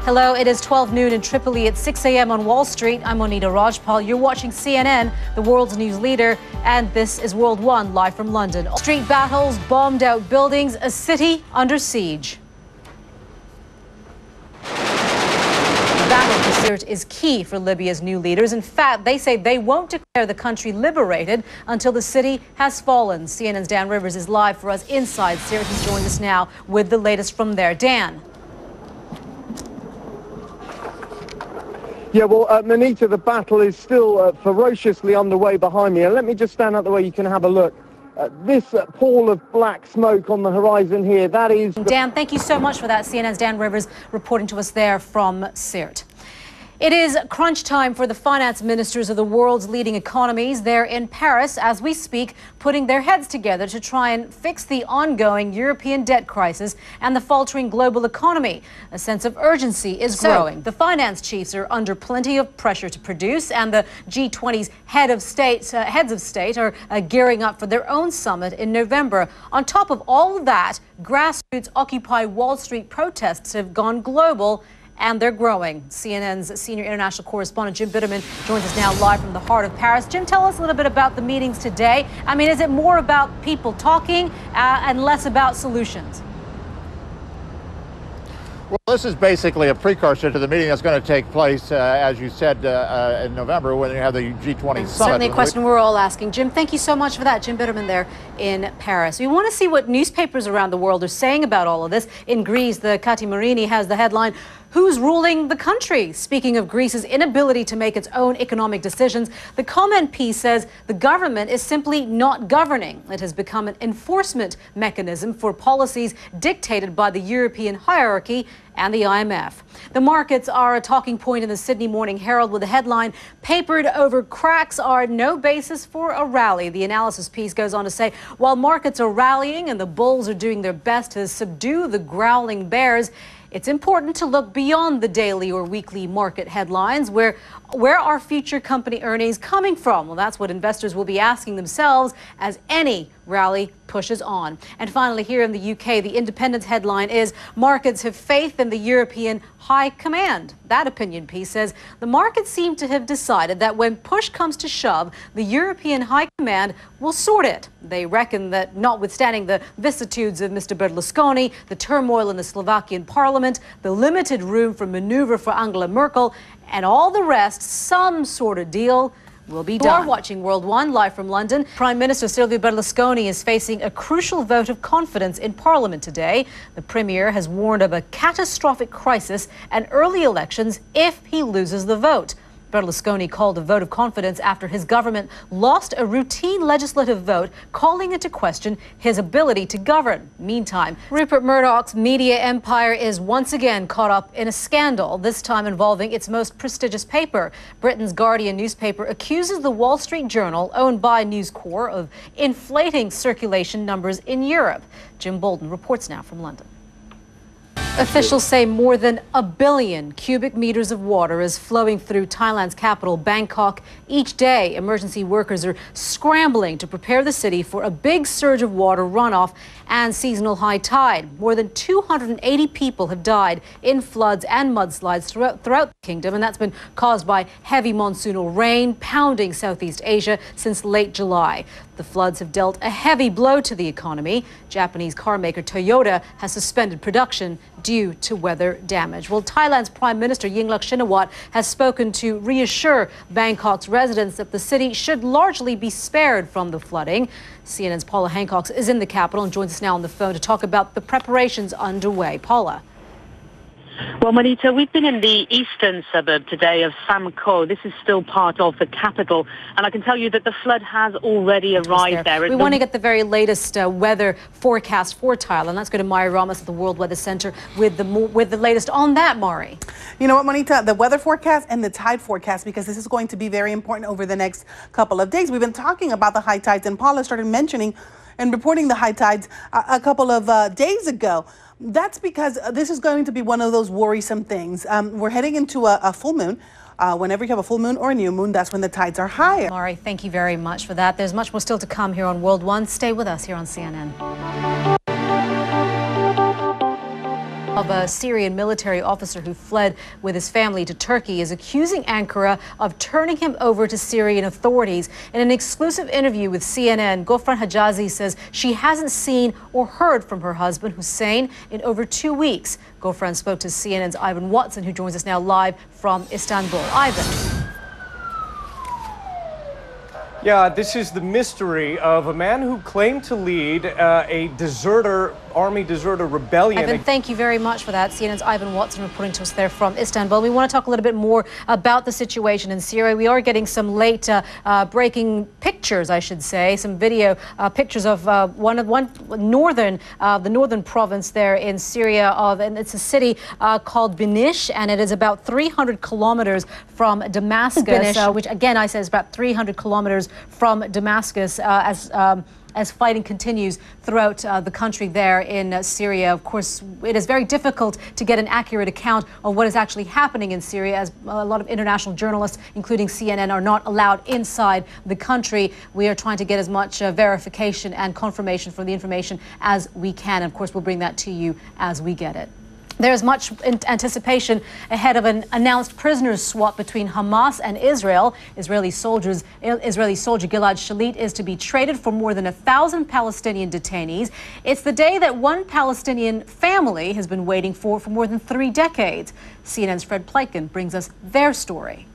Hello, it is 12 noon in Tripoli at 6 a.m. on Wall Street. I'm Monita Rajpal. You're watching CNN, the world's news leader, and this is World One, live from London. Street battles, bombed out buildings, a city under siege. The battle for Sirte is key for Libya's new leaders. In fact, they say they won't declare the country liberated until the city has fallen. CNN's Dan Rivers is live for us inside Sirte. He's joined us now with the latest from there. Dan. Yeah, well, Monita, the battle is still ferociously underway behind me. And let me just stand out the way you can have a look. This pall of black smoke on the horizon here, that is... Dan, thank you so much for that. CNN's Dan Rivers reporting to us there from Sirte. It is crunch time for the finance ministers of the world's leading economies. They're in Paris as we speak, putting their heads together to try and fix the ongoing European debt crisis and the faltering global economy. A sense of urgency is growing. The finance chiefs are under plenty of pressure to produce, and the G20's heads of state are gearing up for their own summit in November. On top of all of that, grassroots Occupy Wall Street protests have gone global. And they're growing. CNN's senior international correspondent Jim Bitterman joins us now live from the heart of Paris. Jim, tell us a little bit about the meetings today. I mean, is it more about people talking and less about solutions? Well, this is basically a precursor to the meeting that's going to take place, as you said, in November when you have the G20 summit. Certainly a question we're all asking. Jim, thank you so much for that. Jim Bitterman there in Paris. We want to see what newspapers around the world are saying about all of this. In Greece, the Kati Marini has the headline, "Who's ruling the country?" Speaking of Greece's inability to make its own economic decisions, the comment piece says the government is simply not governing. It has become an enforcement mechanism for policies dictated by the European hierarchy and the IMF. The markets are a talking point in the Sydney Morning Herald with the headline, "Papered over cracks are no basis for a rally." The analysis piece goes on to say, while markets are rallying and the bulls are doing their best to subdue the growling bears, it's important to look beyond the daily or weekly market headlines. Where are future company earnings coming from? Well, that's what investors will be asking themselves as any rally pushes on. And finally, here in the UK, the Independent's headline is, "Markets have faith in the European High Command." That opinion piece says the markets seem to have decided that when push comes to shove, the European High Command will sort it. They reckon that notwithstanding the vicissitudes of Mr. Berlusconi, the turmoil in the Slovakian parliament, the limited room for maneuver for Angela Merkel, and all the rest, some sort of deal will be done. You're watching World One, live from London. Prime Minister Silvio Berlusconi is facing a crucial vote of confidence in Parliament today. The Premier has warned of a catastrophic crisis and early elections if he loses the vote. Berlusconi called a vote of confidence after his government lost a routine legislative vote, calling into question his ability to govern. Meantime, Rupert Murdoch's media empire is once again caught up in a scandal, this time involving its most prestigious paper. Britain's Guardian newspaper accuses the Wall Street Journal, owned by News Corp, of inflating circulation numbers in Europe. Jim Bolden reports now from London. Officials say more than 1 billion cubic meters of water is flowing through Thailand's capital, Bangkok. Each day, emergency workers are scrambling to prepare the city for a big surge of water runoff and seasonal high tide. More than 280 people have died in floods and mudslides throughout the kingdom, and that's been caused by heavy monsoonal rain pounding Southeast Asia since late July. The floods have dealt a heavy blow to the economy. Japanese car maker Toyota has suspended production due to weather damage. Well, Thailand's Prime Minister Yingluck Shinawatra has spoken to reassure Bangkok's residents that the city should largely be spared from the flooding. CNN's Paula Hancock is in the capital and joins us now on the phone to talk about the preparations underway. Paula. Well, Monita, we've been in the eastern suburb today of Samko. This is still part of the capital, and I can tell you that the flood has already arrived there. We want to get the very latest weather forecast for Thailand. Let's go to Mari Ramos at the World Weather Center with the latest on that, Mari. You know what, Monita, the weather forecast and the tide forecast, because this is going to be very important over the next couple of days. We've been talking about the high tides, and Paula started mentioning and reporting the high tides a couple of days ago. That's because this is going to be one of those worrisome things. We're heading into a full moon. Whenever you have a full moon or a new moon, that's when the tides are higher. Mari, thank you very much for that. There's much more still to come here on World One. Stay with us here on CNN. of a Syrian military officer who fled with his family to Turkey is accusing Ankara of turning him over to Syrian authorities. In an exclusive interview with CNN, Gofran Hijazi says she hasn't seen or heard from her husband, Hussein, in over 2 weeks. Gofran spoke to CNN's Ivan Watson, who joins us now live from Istanbul. Ivan. Yeah, this is the mystery of a man who claimed to lead a army deserter rebellion. Ivan, thank you very much for that. CNN's Ivan Watson reporting to us there from Istanbul. We want to talk a little bit more about the situation in Syria. We are getting some late breaking pictures, I should say, some video pictures of the northern province there in Syria and it's a city called Binish, and it is about 300 kilometers from Damascus, which again I say is about 300 kilometers from Damascus as fighting continues throughout the country there in Syria. Of course, it is very difficult to get an accurate account of what is actually happening in Syria, as a lot of international journalists, including CNN, are not allowed inside the country. We are trying to get as much verification and confirmation from the information as we can. And of course, we'll bring that to you as we get it. There's much anticipation ahead of an announced prisoners swap between Hamas and Israel. Israeli soldier Gilad Shalit is to be traded for more than 1,000 Palestinian detainees. It's the day that one Palestinian family has been waiting for more than 3 decades. CNN's Fred Pleitgen brings us their story.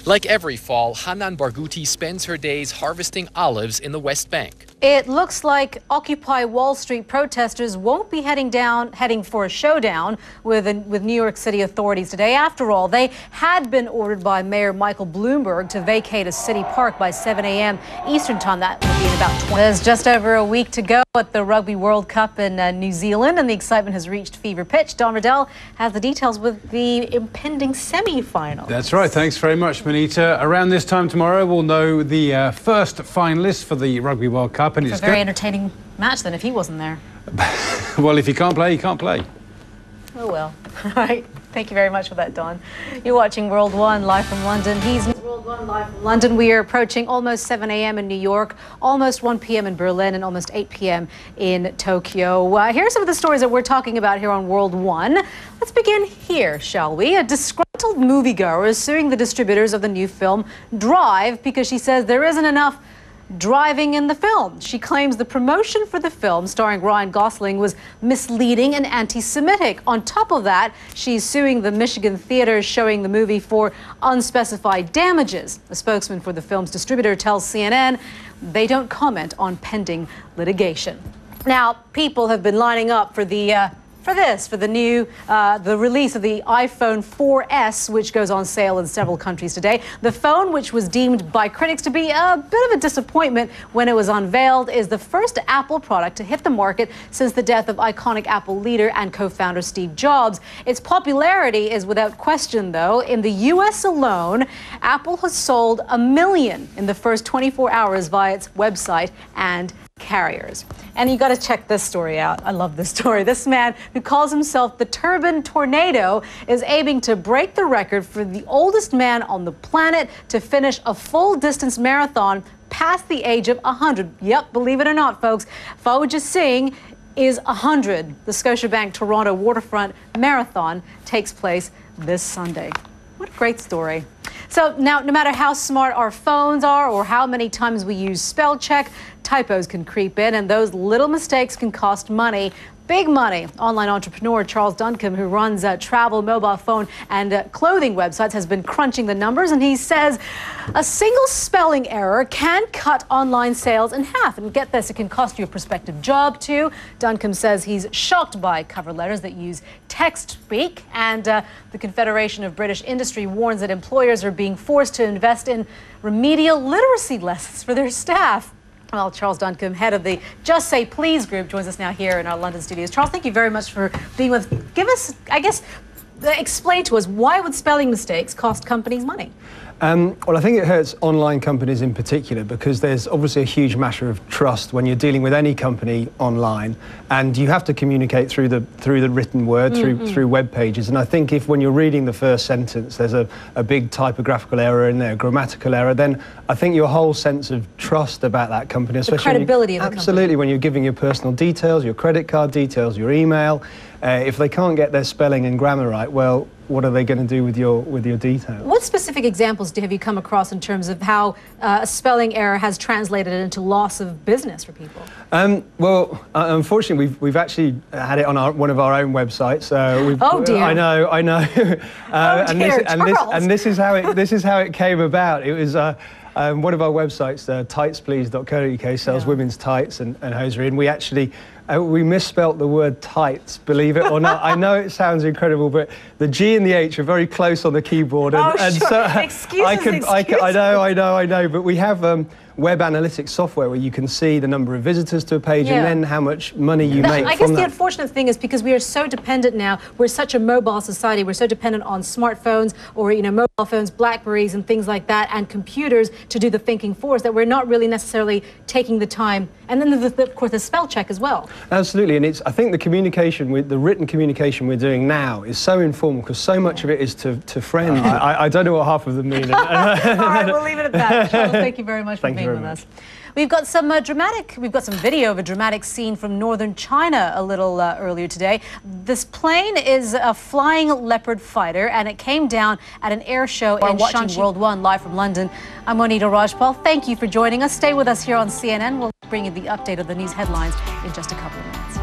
Like every fall, Hanan Barghouti spends her days harvesting olives in the West Bank. It looks like Occupy Wall Street protesters won't be heading for a showdown with New York City authorities today. After all, they had been ordered by Mayor Michael Bloomberg to vacate a city park by 7 a.m. Eastern time. That will be in about 20. There's just over a week to go at the Rugby World Cup in New Zealand, and the excitement has reached fever pitch. Don Riddell has the details with the impending semi-final. That's right. Thanks very much, Monita. Around this time tomorrow, we'll know the first finalists for the Rugby World Cup. And it's a very entertaining match then if he wasn't there. Well, if he can't play, he can't play. Oh well. All right. Thank you very much for that, Don. You're watching World One live from London. He's World One live from London. We are approaching almost 7 a.m. in New York, almost 1 p.m. in Berlin, and almost 8 p.m. in Tokyo. Here are some of the stories that we're talking about here on World One. Let's begin here, shall we? A disgruntled moviegoer is suing the distributors of the new film Drive because she says there isn't enough driving in the film. She claims the promotion for the film starring Ryan Gosling was misleading and anti-Semitic. On top of that, she's suing the Michigan theaters showing the movie for unspecified damages. A spokesman for the film's distributor tells CNN they don't comment on pending litigation. Now, people have been lining up for the release of the iPhone 4S, which goes on sale in several countries today. The phone, which was deemed by critics to be a bit of a disappointment when it was unveiled, is the first Apple product to hit the market since the death of iconic Apple leader and co-founder Steve Jobs. Its popularity is without question, though. In the U.S. alone, Apple has sold 1 million in the first 24 hours via its website and carriers. And you got to check this story out. I love this story. This man who calls himself the Turban Tornado is aiming to break the record for the oldest man on the planet to finish a full distance marathon past the age of 100. Yep, believe it or not, folks. Fawja Singh is 100. The Scotiabank Toronto Waterfront Marathon takes place this Sunday. What a great story. So now, no matter how smart our phones are or how many times we use spell check, typos can creep in, and those little mistakes can cost money. Big money. Online entrepreneur Charles Duncombe, who runs travel, mobile phone, and clothing websites, has been crunching the numbers, and he says a single spelling error can cut online sales in half. And get this, it can cost you a prospective job, too. Duncombe says he's shocked by cover letters that use text speak, and the Confederation of British Industry warns that employers are being forced to invest in remedial literacy lessons for their staff. Well, Charles Duncombe, head of the Just Say Please group, joins us now here in our London studios. Charles, thank you very much for being with. Give us, I guess, explain to us, why would spelling mistakes cost companies money? Well, I think it hurts online companies in particular because there's obviously a huge matter of trust when you're dealing with any company online, and you have to communicate through the written word, through web pages. And I think if when you're reading the first sentence there's a big typographical error in there, a grammatical error, then I think your whole sense of trust about that company, especially the credibility of the company. Absolutely, when you're giving your personal details, your credit card details, your email, if they can't get their spelling and grammar right, well, what are they going to do with your details? What specific examples have you come across in terms of how a spelling error has translated into loss of business for people? Well, unfortunately, we've actually had it on one of our own websites. Oh dear! I know. And this is how it came about. It was. One of our websites, tightsplease.co.uk, sells women's tights and hosiery, and we actually we misspelt the word tights, believe it or not. I know it sounds incredible, but the G and the H are very close on the keyboard, and sure. so Excuses. I know, but we have web analytics software where you can see the number of visitors to a page and then how much money you make I guess the unfortunate thing is because we are so dependent now, we're such a mobile society, we're so dependent on smartphones or mobile phones, Blackberries and things like that, and computers to do the thinking for us, that we're not really necessarily taking the time. And then of course the spell check as well. Absolutely, and I think the written communication we're doing now is so informal because so much of it is to friends. I don't know what half of them mean. All right, we'll leave it at that. Charles, thank you very much for being with us. We've got some some video of a dramatic scene from northern China a little earlier today. This plane is a flying Leopard fighter, and it came down at an air show in Shanghai. World 1, live from London. I'm Monita Rajpal. Thank you for joining us. Stay with us here on CNN. We'll bring you the update of the news headlines in just a couple of minutes.